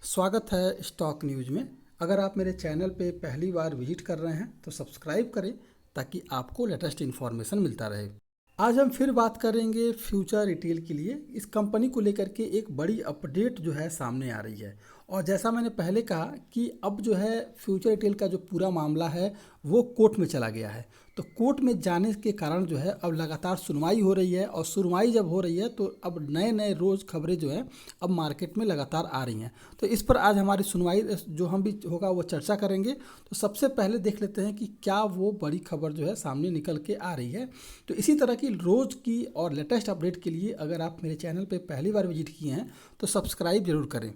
स्वागत है stock news में। अगर आप मेरे चैनल पे पहली बार विजिट कर रहे हैं तो सब्सक्राइब करें ताकि आपको लेटेस्ट इन्फॉर्मेशन मिलता रहे। आज हम फिर बात करेंगे फ्यूचर रिटेल के लिए। इस कंपनी को लेकर के एक बड़ी अपडेट जो है सामने आ रही है और जैसा मैंने पहले कहा कि अब जो है फ्यूचर रिटेल का जो पूरा मामला है वो कोर्ट में चला गया है। तो कोर्ट में जाने के कारण जो है अब लगातार सुनवाई हो रही है और सुनवाई जब हो रही है तो अब नए नए रोज़ खबरें जो है अब मार्केट में लगातार आ रही हैं। तो इस पर आज हमारी सुनवाई जो हम भी होगा वो चर्चा करेंगे। तो सबसे पहले देख लेते हैं कि क्या वो बड़ी खबर जो है सामने निकल के आ रही है। तो इसी तरह की रोज़ की और लेटेस्ट अपडेट के लिए अगर आप मेरे चैनल पे पहली बार विजिट किए हैं तो सब्सक्राइब जरूर करें।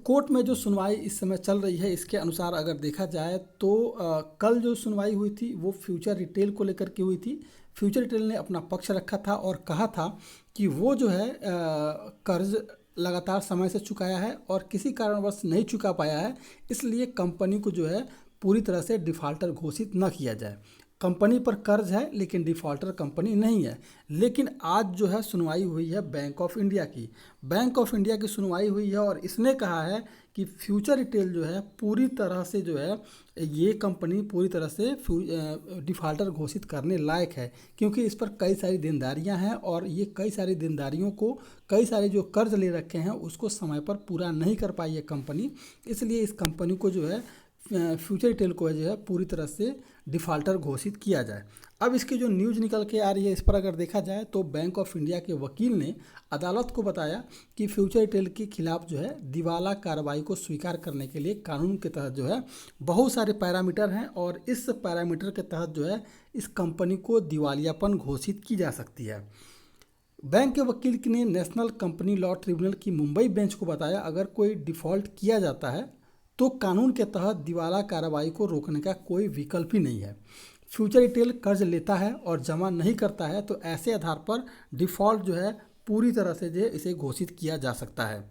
कोर्ट में जो सुनवाई इस समय चल रही है इसके अनुसार अगर देखा जाए तो कल जो सुनवाई हुई थी वो फ्यूचर रिटेल को लेकर के हुई थी। फ्यूचर रिटेल ने अपना पक्ष रखा था और कहा था कि वो जो है कर्ज लगातार समय से चुकाया है और किसी कारणवश नहीं चुका पाया है, इसलिए कंपनी को जो है पूरी तरह से डिफ़ॉल्टर घोषित न किया जाए। कंपनी पर कर्ज है लेकिन डिफ़ॉल्टर कंपनी नहीं है। लेकिन आज जो है सुनवाई हुई है बैंक ऑफ इंडिया की। बैंक ऑफ इंडिया की सुनवाई हुई है और इसने कहा है कि फ्यूचर रिटेल जो है पूरी तरह से जो है ये कंपनी पूरी तरह से डिफ़ॉल्टर घोषित करने लायक है, क्योंकि इस पर कई सारी देनदारियां हैं और ये कई सारी देनदारियों को कई सारे जो कर्ज ले रखे हैं उसको समय पर पूरा नहीं कर पाई है कंपनी। इसलिए इस कंपनी को जो है फ्यूचर रिटेल को जो है पूरी तरह से डिफ़ॉल्टर घोषित किया जाए। अब इसकी जो न्यूज़ निकल के आ रही है इस पर अगर देखा जाए तो बैंक ऑफ इंडिया के वकील ने अदालत को बताया कि फ्यूचर रिटेल के खिलाफ जो है दिवाला कार्रवाई को स्वीकार करने के लिए कानून के तहत जो है बहुत सारे पैरामीटर हैं और इस पैरामीटर के तहत जो है इस कंपनी को दिवालियापन घोषित की जा सकती है। बैंक के वकील ने नेशनल कंपनी लॉ ट्रिब्यूनल की मुंबई बेंच को बताया अगर कोई डिफ़ॉल्ट किया जाता है तो कानून के तहत दिवाला कार्रवाई को रोकने का कोई विकल्प ही नहीं है। फ्यूचर रिटेल कर्ज लेता है और जमा नहीं करता है तो ऐसे आधार पर डिफ़ॉल्ट जो है पूरी तरह से जो इसे घोषित किया जा सकता है।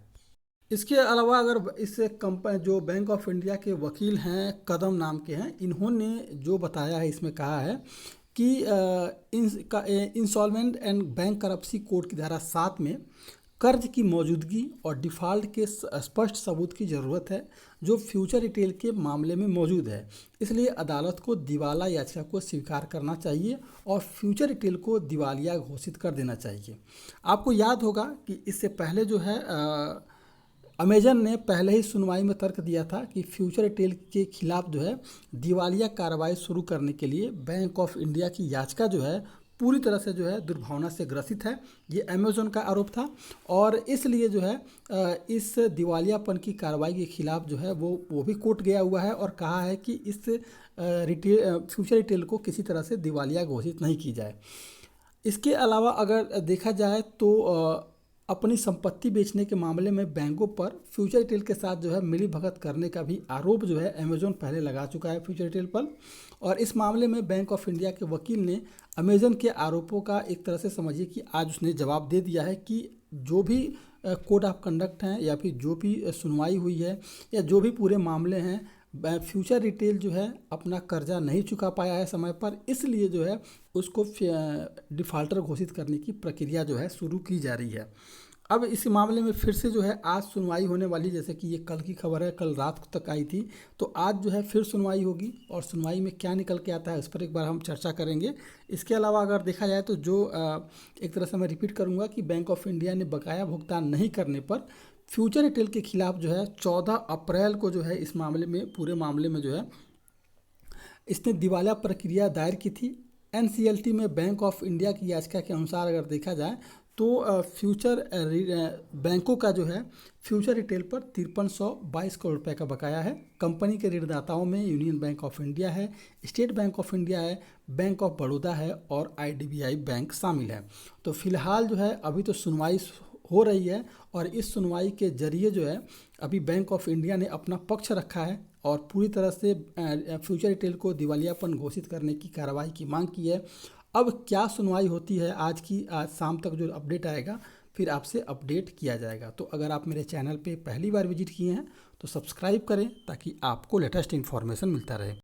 इसके अलावा अगर इस कंपनी जो बैंक ऑफ इंडिया के वकील हैं कदम नाम के हैं, इन्होंने जो बताया है इसमें कहा है कि इंसॉल्वेंट एंड बैंक करप्सी कोड की धारा 7 में कर्ज की मौजूदगी और डिफ़ॉल्ट के स्पष्ट सबूत की ज़रूरत है जो फ्यूचर रिटेल के मामले में मौजूद है। इसलिए अदालत को दिवाला याचिका को स्वीकार करना चाहिए और फ्यूचर रिटेल को दिवालिया घोषित कर देना चाहिए। आपको याद होगा कि इससे पहले जो है अमेजन ने पहले ही सुनवाई में तर्क दिया था कि फ्यूचर रिटेल के खिलाफ जो है दिवालिया कार्रवाई शुरू करने के लिए बैंक ऑफ इंडिया की याचिका जो है पूरी तरह से जो है दुर्भावना से ग्रसित है। ये अमेजन का आरोप था और इसलिए जो है इस दिवालियापन की कार्रवाई के खिलाफ जो है वो भी कोर्ट गया हुआ है और कहा है कि इस फ्यूचर रिटेल को किसी तरह से दिवालिया घोषित नहीं की जाए। इसके अलावा अगर देखा जाए तो अपनी संपत्ति बेचने के मामले में बैंकों पर फ्यूचर रिटेल के साथ जो है मिली भगत करने का भी आरोप जो है अमेजन पहले लगा चुका है फ्यूचर रिटेल पर। और इस मामले में बैंक ऑफ इंडिया के वकील ने अमेजन के आरोपों का एक तरह से समझिए कि आज उसने जवाब दे दिया है कि जो भी कोड ऑफ कंडक्ट हैं या फिर जो भी सुनवाई हुई है या जो भी पूरे मामले हैं, फ्यूचर रिटेल जो है अपना कर्जा नहीं चुका पाया है समय पर, इसलिए जो है उसको डिफ़ॉल्टर घोषित करने की प्रक्रिया जो है शुरू की जा रही है। अब इस मामले में फिर से जो है आज सुनवाई होने वाली, जैसे कि ये कल की खबर है, कल रात तक आई थी, तो आज जो है फिर सुनवाई होगी और सुनवाई में क्या निकल के आता है इस पर एक बार हम चर्चा करेंगे। इसके अलावा अगर देखा जाए तो जो एक तरह से मैं रिपीट करूँगा कि बैंक ऑफ इंडिया ने बकाया भुगतान नहीं करने पर फ्यूचर रिटेल के खिलाफ जो है 14 अप्रैल को जो है इस मामले में पूरे मामले में जो है इसने दिवालिया प्रक्रिया दायर की थी। एनसीएलटी में बैंक ऑफ इंडिया की याचिका के अनुसार अगर देखा जाए तो फ्यूचर बैंकों का जो है फ्यूचर रिटेल पर 5322 करोड़ रुपए का बकाया है। कंपनी के ऋणदाताओं में यूनियन बैंक ऑफ इंडिया है, स्टेट बैंक ऑफ इंडिया है, बैंक ऑफ बड़ौदा है और आईडीबीआई बैंक शामिल है। तो फिलहाल जो है अभी तो सुनवाई हो रही है और इस सुनवाई के जरिए जो है अभी बैंक ऑफ इंडिया ने अपना पक्ष रखा है और पूरी तरह से फ्यूचर रिटेल को दिवालियापन घोषित करने की कार्रवाई की मांग की है। अब क्या सुनवाई होती है आज शाम तक जो अपडेट आएगा फिर आपसे अपडेट किया जाएगा। तो अगर आप मेरे चैनल पे पहली बार विजिट किए हैं तो सब्सक्राइब करें ताकि आपको लेटेस्ट इन्फॉर्मेशन मिलता रहे।